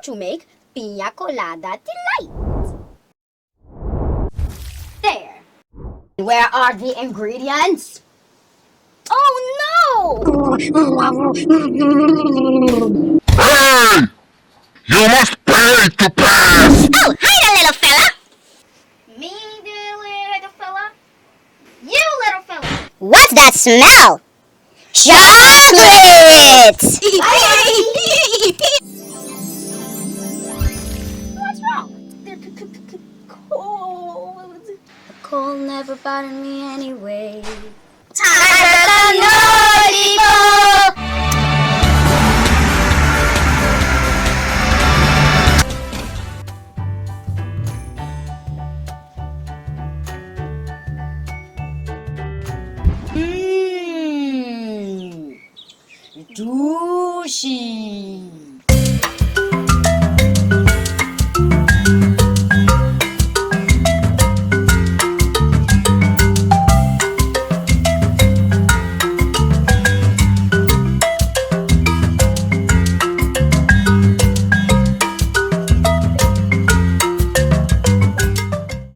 to make piña colada delight. There. Where are the ingredients? Oh no! Hey! You must pay to pass! Oh, hi there, little fella! Me, the little fella? You, little fella! What's that smell? Chocolate! What's wrong? They're cold. The cold never bothered me anyway. Time for the naughty boy!